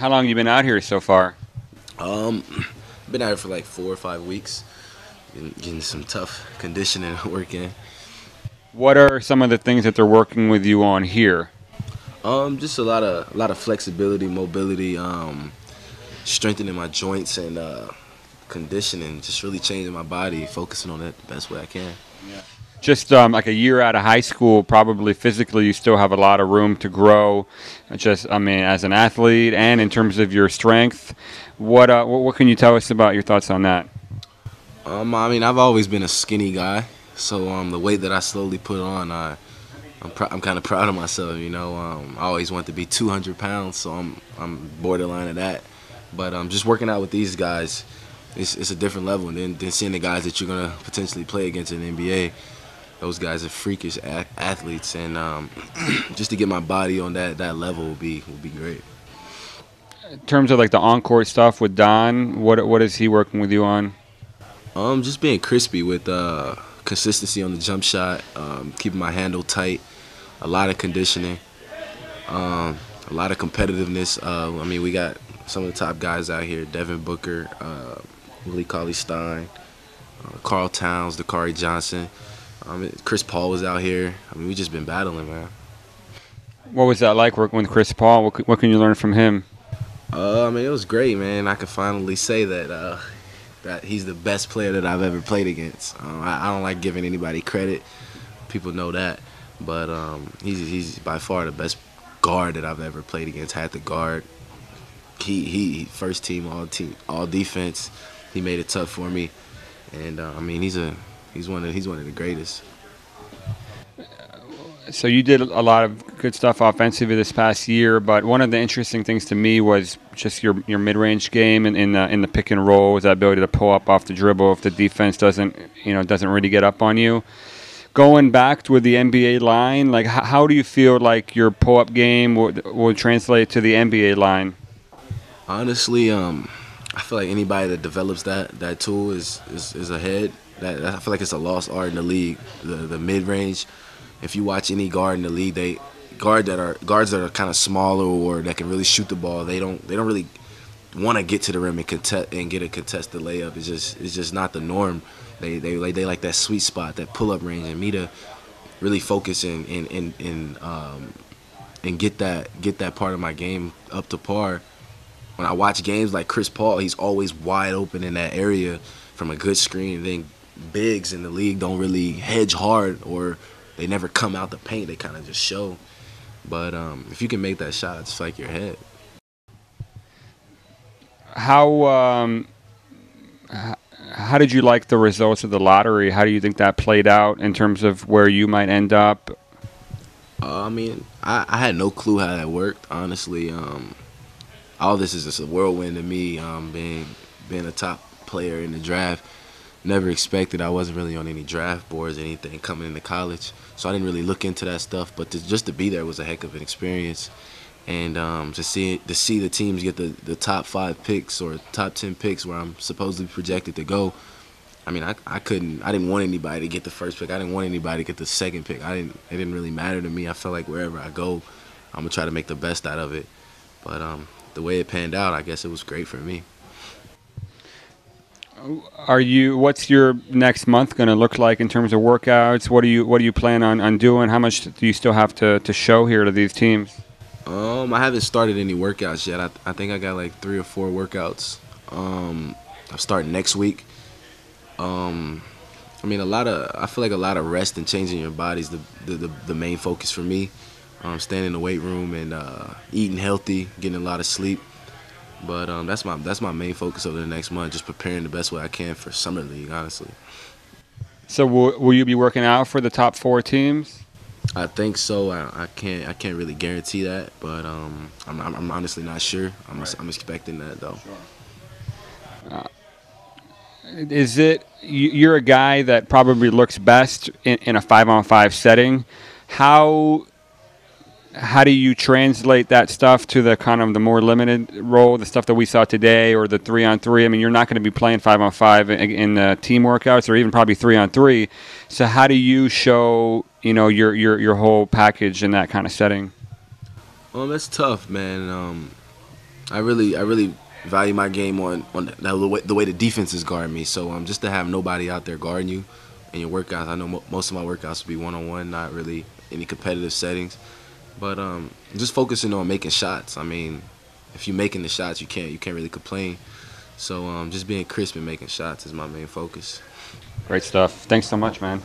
How long you been out here so far? Um, been out here for like 4 or 5 weeks, getting some tough conditioning work in. What are some of the things that they're working with you on here? Just a lot of flexibility, mobility, strengthening my joints and conditioning. Just really changing my body, focusing on it the best way I can. Just like a year out of high school, probably physically you still have a lot of room to grow. Just, I mean, as an athlete and in terms of your strength, what can you tell us about your thoughts on that? I mean, I've always been a skinny guy, so the weight that I slowly put on, I'm kind of proud of myself. I always wanted to be 200 pounds, so I'm borderline of that. But just working out with these guys, it's a different level. And then seeing the guys that you're gonna potentially play against in the NBA, those guys are freakish athletes, and just to get my body on that level would be great. In terms of like the on-court stuff with Don, what is he working with you on? Just being crispy with consistency on the jump shot, keeping my handle tight, a lot of conditioning, a lot of competitiveness. I mean, we got some of the top guys out here: Devin Booker, Willie Cauley-Stein, Karl Towns, Dakari Johnson. Chris Paul was out here. I mean, we just been battling, man. What was that like working with Chris Paul? What can you learn from him? I mean, it was great, man. I could finally say that he's the best player that I've ever played against. I don't like giving anybody credit. People know that. But he's by far the best guard that I've ever played against. Had the guard. He first team, all defense. He made it tough for me. And I mean, he's one of the greatest. So you did a lot of good stuff offensively this past year, but one of the interesting things to me was just your mid-range game and in the pick and roll, was that ability to pull up off the dribble if the defense doesn't really get up on you. Going back with the NBA line, like how do you feel like your pull-up game will translate to the NBA line? Honestly, I feel like anybody that develops that tool is ahead. I feel like it's a lost art in the league. The mid-range. If you watch any guard in the league, guards that are kind of smaller or that can really shoot the ball, they don't really want to get to the rim and get a contested layup. It's just not the norm. They like that sweet spot, that pull up range, and me to really focus and get that part of my game up to par. When I watch games like Chris Paul, he's always wide open in that area from a good screen. And then bigs in the league don't really hedge hard, or they never come out the paint. They kind of just show. But if you can make that shot, it's like your head. How did you like the results of the lottery? How do you think that played out in terms of where you might end up? I mean, I had no clue how that worked, honestly. All this is just a whirlwind to me, being a top player in the draft. Never expected. I wasn't really on any draft boards or anything coming into college, so I didn't really look into that stuff. But just to be there was a heck of an experience, and to see the teams get the top 5 picks or top 10 picks where I'm supposedly projected to go. I mean, I didn't want anybody to get the first pick. I didn't want anybody to get the second pick. It didn't really matter to me. I felt like wherever I go, I'm gonna try to make the best out of it. But the way it panned out, I guess it was great for me. What's your next month going to look like in terms of workouts? What do you plan on doing? How much do you still have to show here to these teams? I haven't started any workouts yet. I think I got like 3 or 4 workouts. I'm starting next week. I mean, I feel like a lot of rest and changing your body is the main focus for me. Staying in the weight room and eating healthy, getting a lot of sleep. But that's my main focus over the next month, just preparing the best way I can for Summer League, honestly. So will you be working out for the top 4 teams? I think so. I can't really guarantee that, but I'm honestly not sure. I'm expecting that though. Sure. Is it you're a guy that probably looks best in a 5-on-5 setting? How do you translate that stuff to the kind of the more limited role, the stuff that we saw today, or the 3-on-3? I mean, you're not going to be playing 5-on-5 in team workouts, or even probably 3-on-3. So how do you show your whole package in that kind of setting? That's tough, man. I really value my game on the way the defense is guarding me. So just to have nobody out there guarding you in your workouts. I know most of my workouts will be one on one, not really any competitive settings. But just focusing on making shots. I mean, if you're making the shots, you can't really complain. So just being crisp and making shots is my main focus. Great stuff. Thanks so much, man.